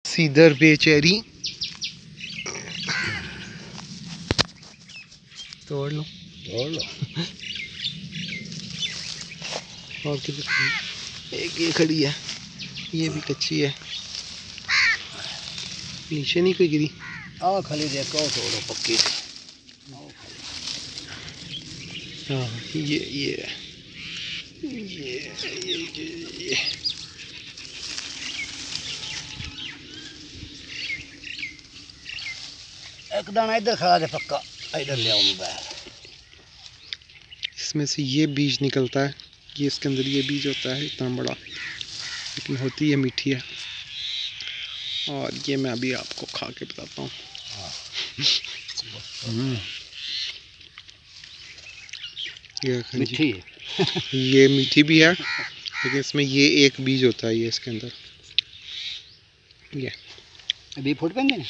सीदर बेचेरी तोड़ लो और किधर एक ये खड़ी है, ये भी कच्ची है, नीचे नहीं कोई गिरी। खाली देखो थोड़ा पक्की। हाँ ये एक दाना इधर खड़ा है पक्का, इधर ले आऊँ बाहर। इसमें से ये बीज निकलता है, ये इसके अंदर ये बीज होता है इतना बड़ा, लेकिन होती है मीठी है। और ये मैं अभी आपको खा के बताता हूँ। ये मीठी ये मीठी भी है, लेकिन इसमें ये एक बीज होता है, ये इसके अंदर ये अभी फुट पेंगे।